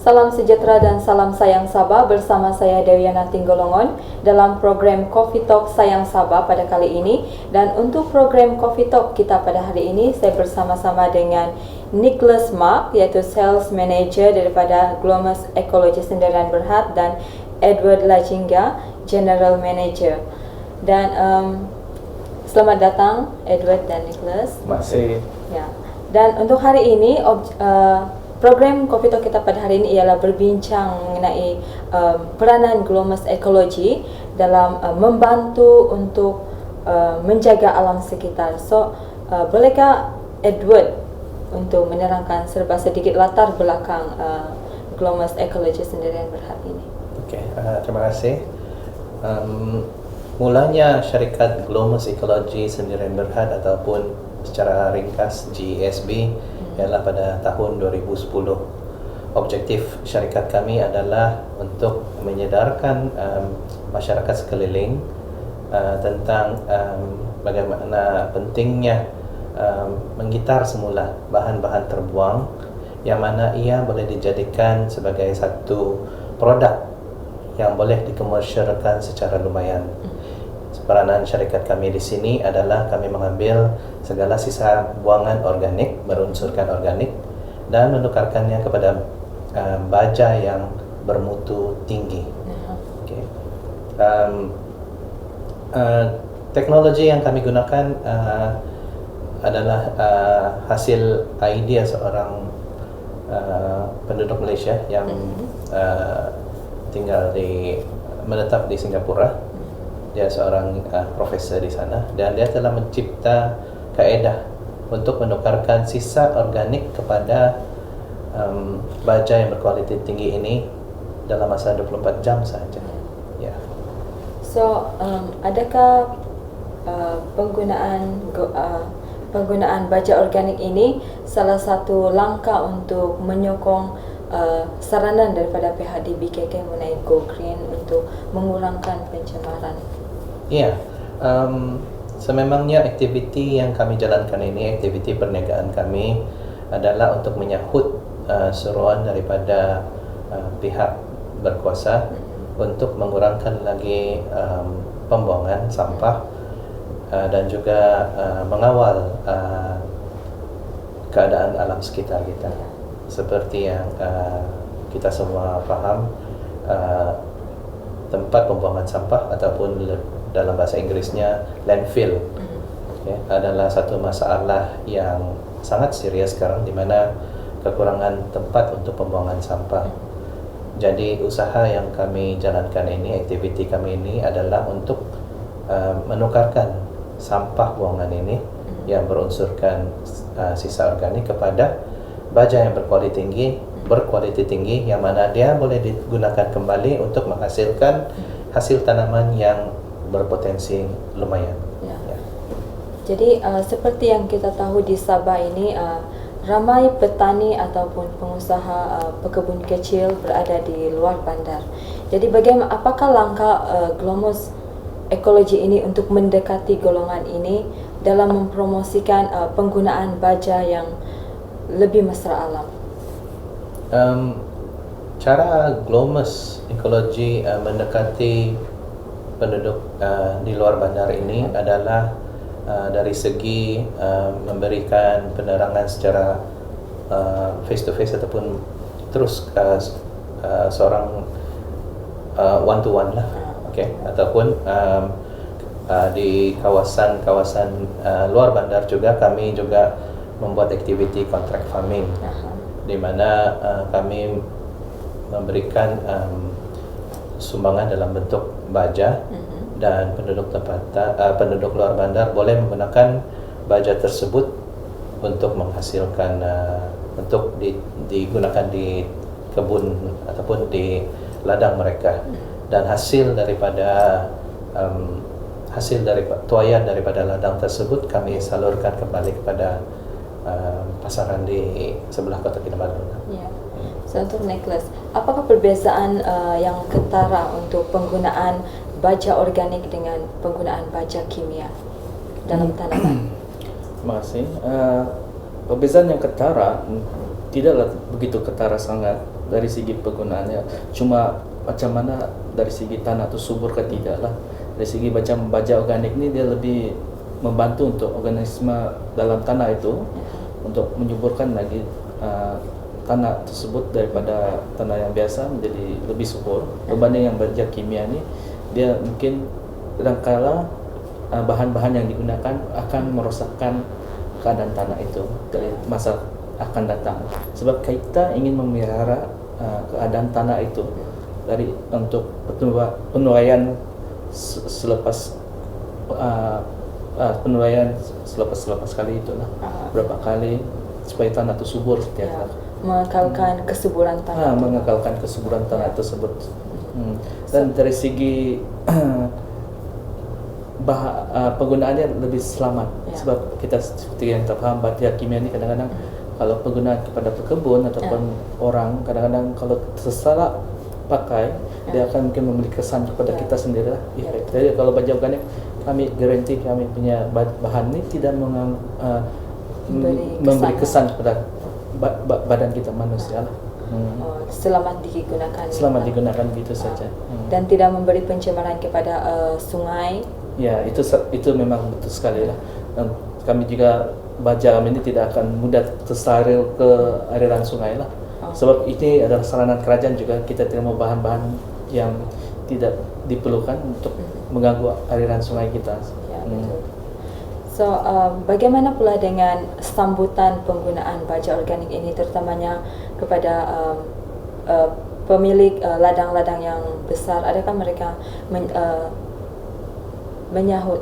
Salam sejahtera dan salam sayang Sabah, bersama saya Dewiana Tinggolongon dalam program Coffee Talk Sayang Sabah pada kali ini. Dan untuk program Coffee Talk kita pada hari ini, saya bersama-sama dengan Nicholas Mark, iaitu Sales Manager daripada Glomus Ekologi Sendirian Berhad, dan Edward Lajingga, General Manager. Dan selamat datang Edward dan Nicholas. Terima kasih. Ya. Dan untuk hari ini program Coffee Talk kita pada hari ini ialah berbincang mengenai peranan Glomus Ekologi dalam membantu untuk menjaga alam sekitar. So, bolehkah Edward untuk menerangkan serba sedikit latar belakang Glomus Ekologi Sendirian Berhad ini? Okey, terima kasih. Mulanya syarikat Glomus Ekologi Sendirian Berhad ataupun secara ringkas GSB ialah pada tahun 2010. Objektif syarikat kami adalah untuk menyedarkan masyarakat sekeliling tentang bagaimana pentingnya menggitar semula bahan-bahan terbuang yang mana ia boleh dijadikan sebagai satu produk yang boleh dikomersialkan secara lumayan. Peranan syarikat kami di sini adalah kami mengambil segala sisa buangan organik, berunsurkan organik, dan menukarkannya kepada baja yang bermutu tinggi. Okay. Teknologi yang kami gunakan adalah hasil idea seorang penduduk Malaysia yang menetap di Singapura. Dia seorang profesor di sana dan dia telah mencipta kaedah untuk menukarkan sisa organik kepada baja yang berkualiti tinggi ini dalam masa 24 jam saja. Ya. So, adakah penggunaan baja organik ini salah satu langkah untuk menyokong saranan daripada pihak DBKK mengenai Go Green untuk mengurangkan pencemaran? Ya, sememangnya aktiviti yang kami jalankan ini, aktiviti perniagaan kami adalah untuk menyahut seruan daripada pihak berkuasa untuk mengurangkan lagi pembuangan sampah dan juga mengawal keadaan alam sekitar kita. Seperti yang kita semua faham, tempat pembuangan sampah ataupun dalam bahasa Inggerisnya landfill adalah satu masalah yang sangat serius sekarang, di mana kekurangan tempat untuk pembuangan sampah. Jadi usaha yang kami jalankan ini, aktiviti kami ini adalah untuk menukarkan sampah buangan ini yang berunsurkan sisa organik kepada baja yang berkualiti tinggi yang mana dia boleh digunakan kembali untuk menghasilkan hasil tanaman yang berpotensi lumayan. Ya. Ya. Jadi seperti yang kita tahu di Sabah ini ramai petani ataupun pengusaha pekebun kecil berada di luar bandar. Jadi apakah langkah Glomus Ekologi ini untuk mendekati golongan ini dalam mempromosikan penggunaan baja yang lebih mesra alam? Cara Glomus Ekologi mendekati penduduk di luar bandar ini adalah dari segi memberikan penerangan secara face to face ataupun terus seorang one to one lah, okay? Ataupun di kawasan-kawasan luar bandar juga kami juga membuat aktiviti contract farming, di mana kami memberikan sumbangan dalam bentuk baja dan penduduk luar bandar boleh menggunakan baja tersebut untuk menghasilkan untuk digunakan di kebun ataupun di ladang mereka, dan hasil daripada tuaian daripada ladang tersebut kami salurkan kembali kepada pasaran di sebelah Kota Kinabalu. Ya. So, untuk Nicholas, apakah perbezaan yang ketara untuk penggunaan baja organik dengan penggunaan baja kimia dalam tanaman? Terima kasih. Perbezaan yang ketara tidaklah begitu ketara sangat dari segi penggunaannya. Cuma macam mana dari segi tanah itu subur ke tidak lah. Dari segi macam baja organik ini dia lebih membantu untuk organisme dalam tanah itu untuk menyuburkan lagi tanah tersebut daripada tanah yang biasa menjadi lebih subur. Berbanding yang baja kimia ini, dia mungkin kadangkala bahan-bahan yang digunakan akan merosakkan keadaan tanah itu dari masa akan datang. Sebab kita ingin memelihara keadaan tanah itu dari untuk penuraian selepas penuraian selepas kali itulah berapa kali supaya tanah itu subur setiap hari. Mengekalkan kesuburan tanah. Mengekalkan kesuburan tanah tersebut. Dan dari segi penggunaannya lebih selamat. Sebab kita seperti yang kita paham baja kimia ini kadang-kadang kalau penggunaan kepada pekebun ataupun orang, kadang-kadang kalau tersalah pakai dia akan mungkin memberi kesan kepada kita sendiri lah. Jadi kalau baja organik kami garanti kami punya bahan ini tidak memberi kesan kepada badan kita manusia lah. Selamat digunakan. Selamat digunakan gitu saja. Dan tidak memberi pencemaran kepada sungai. Ya, itu memang betul sekali lah. Dan kami juga baja kami ini tidak akan mudah tersalir ke aliran sungai lah. Sebab ini adalah saranan kerajaan juga, kita tidak mau bahan-bahan yang tidak diperlukan untuk mengganggu aliran sungai kita. Ya, betul. So, bagaimana pula dengan sambutan penggunaan baja organik ini, terutamanya kepada pemilik ladang-ladang yang besar? Adakah mereka menyahut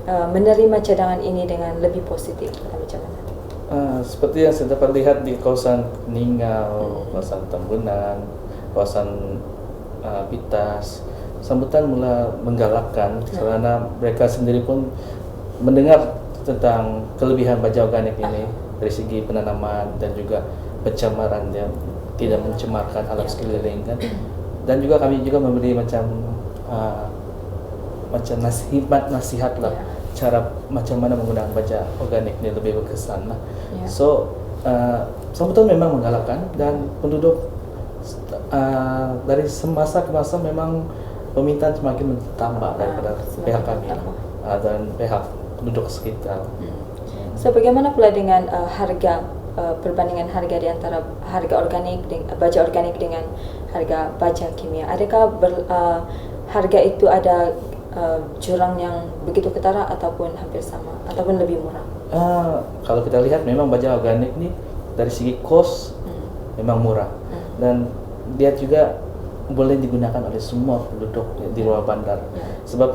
menerima cadangan ini dengan lebih positif atau macam mana? Seperti yang saya dapat lihat di kawasan Ningau, kawasan Tambunan, kawasan Pitas, sambutan mula menggalakkan karena mereka sendiri pun mendengar tentang kelebihan baja organik ini dari segi penanaman dan juga pencemaran, dia tidak mencemarkan alam sekeliling kan. Dan juga kami juga memberi macam nasihat lah, cara macam mana menggunakan baja organik ini lebih berkesan lah. So sambutan memang menggalakkan, dan penduduk dari semasa ke masa memang permintaan semakin bertambah daripada pihak kami dan pihak penduduk sekitar. So, bagaimana pula dengan harga, perbandingan harga di antara harga organik baja organik dengan harga baja kimia? Adakah harga itu ada jurang yang begitu ketara ataupun hampir sama ataupun lebih murah? Kalau kita lihat memang baja organik ini dari segi cost memang murah, dan dia juga boleh digunakan oleh semua penduduk di luar bandar. Sebab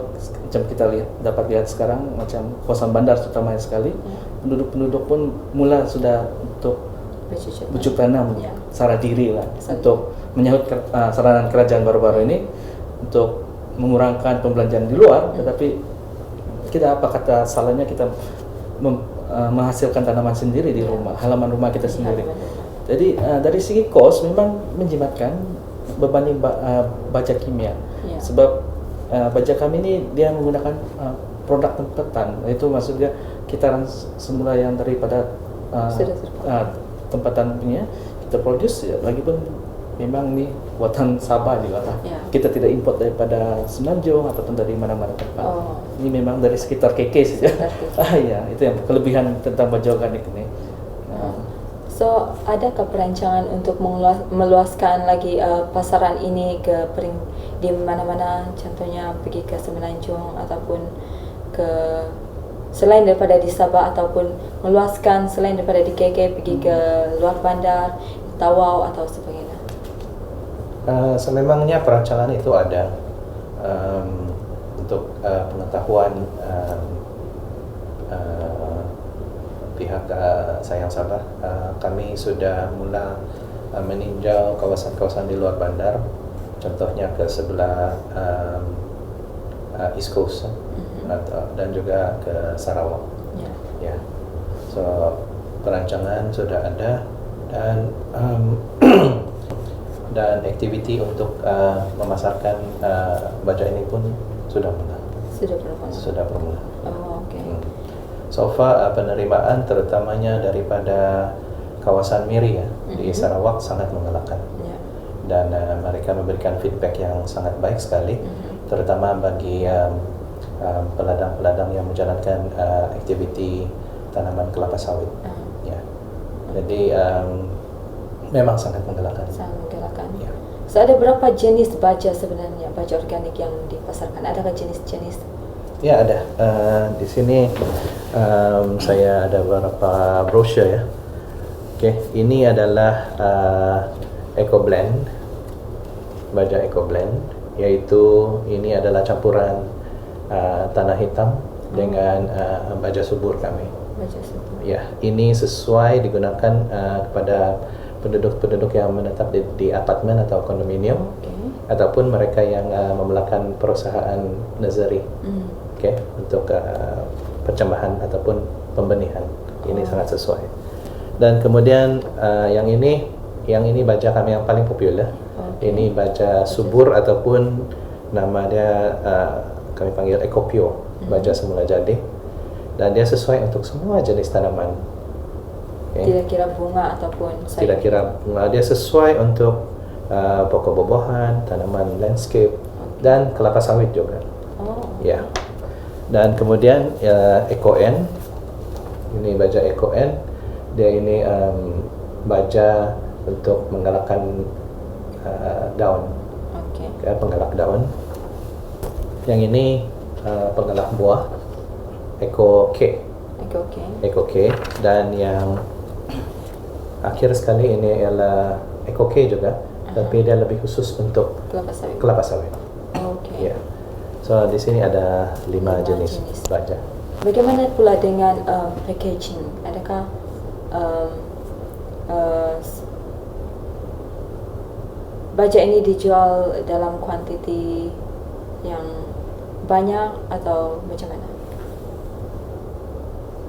macam kita dapat lihat sekarang macam kawasan bandar terutama sekali, penduduk-penduduk pun mula sudah untuk bercocok tanam secara diri lah, untuk menyahut saranan kerajaan baru-baru ini untuk mengurangkan pembelanjaan di luar, tetapi kita apa kata salahnya kita menghasilkan tanaman sendiri di rumah, halaman rumah kita sendiri. Jadi dari segi kos memang menjimatkan berbanding baja kimia. Sebab baja kami ini dia menggunakan produk tempatan, itu maksudnya kitaran semula yang daripada tempatan punya kita produce, lagi pun memang ni buatan Sabah juga lah. Kita tidak import daripada Semenanjung ataupun dari mana-mana tempat. Ini memang dari sekitar KK saja. Ya, itu yang kelebihan tentang baja organik ini. So, adakah perancangan untuk meluaskan lagi pasaran ini di mana-mana, contohnya pergi ke Semenanjung ataupun ke selain daripada di Sabah, ataupun meluaskan selain daripada di KK pergi ke luar bandar, Tawau atau sebagainya? Sememangnya perancangan itu ada untuk pengetahuan pihak Sayang Sabah. Kami sudah mula meninjau kawasan-kawasan di luar bandar, contohnya ke sebelah East Coast dan juga ke Sarawak. So perancangan sudah ada, dan aktiviti untuk memasarkan baja ini pun sudah bermula. So far penerimaan terutamanya daripada kawasan Miri di Sarawak sangat menggalakkan. Dan mereka memberikan feedback yang sangat baik sekali, terutama bagi peladang-peladang yang menjalankan aktiviti tanaman kelapa sawit. Ya. Jadi memang sangat menggalakkan. Sangat menggalakkan. Ya. So ada berapa jenis baja sebenarnya, baja organik yang dipasarkan? Adakah jenis-jenis? Ya ada. Di sini saya ada beberapa brosur ya. Oke, ini adalah Eco Blend, baja Eco Blend, yaitu ini adalah campuran tanah hitam dengan baja subur kami. Baja subur. Ya, ini sesuai digunakan kepada penduduk-penduduk yang menetap di apartemen atau kondominium, ataupun mereka yang memulakan perusahaan nursery, untuk percambahan ataupun pembenihan. Ini sangat sesuai. Dan kemudian yang ini baja kami yang paling popular. Ini baja subur ataupun nama dia kami panggil Ecopure, baja semula jadi. Dan dia sesuai untuk semua jenis tanaman. Tidak kira bunga ataupun sayur. Tidak kira bunga, dia sesuai untuk pokok buah-buahan, tanaman landscape dan kelapa sawit juga. Ya. Dan kemudian Eco-N, ini baja Eco-N, dia ini baja untuk menggalakkan daun, penggalak daun. Yang ini penggalak buah, Eco-K. Eco-K. Dan yang akhir sekali ini ialah Eco-K juga, tapi dia lebih khusus untuk kelapa sawit. Ya. So di sini ada 5 jenis baja. Bagaimana pula dengan packaging? Adakah baja ini dijual dalam kuantiti yang banyak atau macam mana?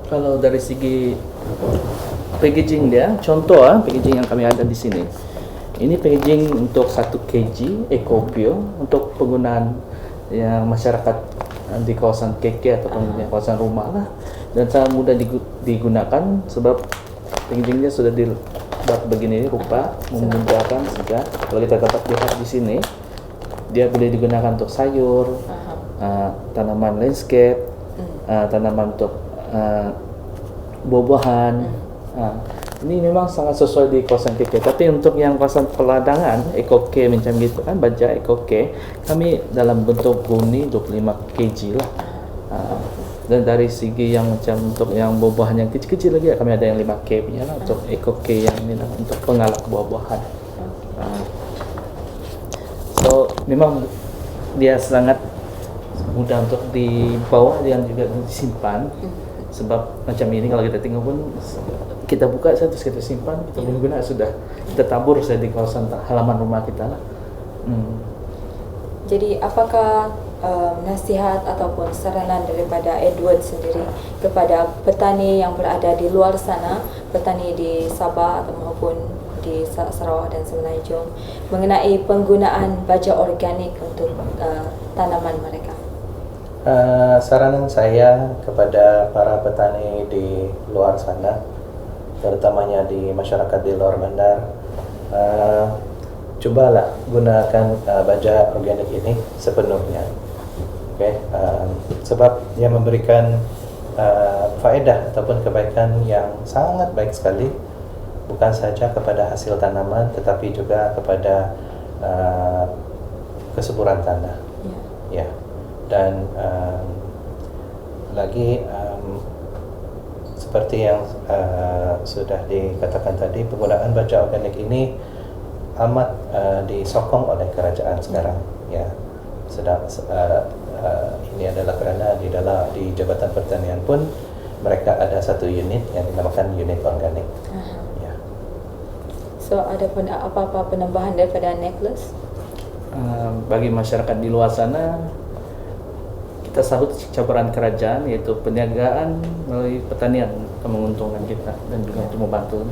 Kalau dari segi packaging dia, contoh packaging yang kami ada di sini. Ini packaging untuk 1 kg Ecopure untuk penggunaan yang masyarakat di kawasan KK ataupun di kawasan rumah lah, dan sangat mudah digunakan sebab packagingnya sudah dibuat begini rupa, memudahkan sehingga kalau kita dapat lihat di sini dia boleh digunakan untuk sayur, tanaman landscape, tanaman untuk buah-buahan. Ini memang sangat sesuai di kawasan KK. Tapi untuk yang kawasan peladangan Eco-K macam gitu kan, baja Eco-K kami dalam bentuk guni 25 kg lah. Dan dari segi yang macam untuk yang buah-buahan yang kecil-kecil lagi kami ada yang 5 kg punya lah untuk Eco-K yang ini lah, untuk pengalak buah-buahan. So memang dia sangat mudah untuk dibawa dan juga disimpan. Sebab macam ini kalau kita tengok pun kita buka terus kita simpan, kita guna sudah kita tabur di kawasan halaman rumah kita lah. Jadi apakah nasihat ataupun saranan daripada Edward sendiri kepada petani yang berada di luar sana, petani di Sabah atau maupun di Sarawak dan Semenanjung mengenai penggunaan baja organik untuk tanaman mereka? Saranan saya kepada para petani di luar sana, terutamanya di masyarakat di luar bandar, cobalah gunakan baja organik ini sepenuhnya. Sebab dia memberikan faedah ataupun kebaikan yang sangat baik sekali, bukan saja kepada hasil tanaman tetapi juga kepada kesuburan tanah. Ya. Dan lagi seperti yang sudah dikatakan tadi, penggunaan baja organik ini amat disokong oleh kerajaan sekarang. Ya, sedang ini adalah kerana di Jabatan Pertanian pun mereka ada satu unit yang dinamakan unit organik. Ya. So ada apa-apa penambahan daripada necklace? Bagi masyarakat di luar sana, kita sahut cabaran kerajaan yaitu perniagaan melalui pertanian akan menguntungkan kita dan juga untuk membantu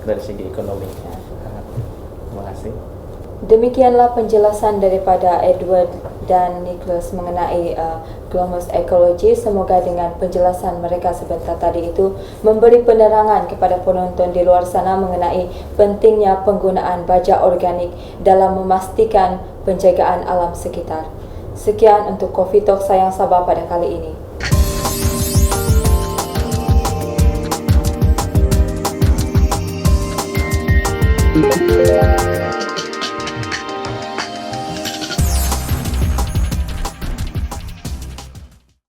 dari segi ekonomi. Terima kasih. Demikianlah penjelasan daripada Edward dan Nicholas mengenai Glomus ekologi. Semoga dengan penjelasan mereka sebentar tadi itu memberi penerangan kepada penonton di luar sana mengenai pentingnya penggunaan baja organik dalam memastikan penjagaan alam sekitar. Sekian untuk Coffee Talk Sayang Sabah pada kali ini.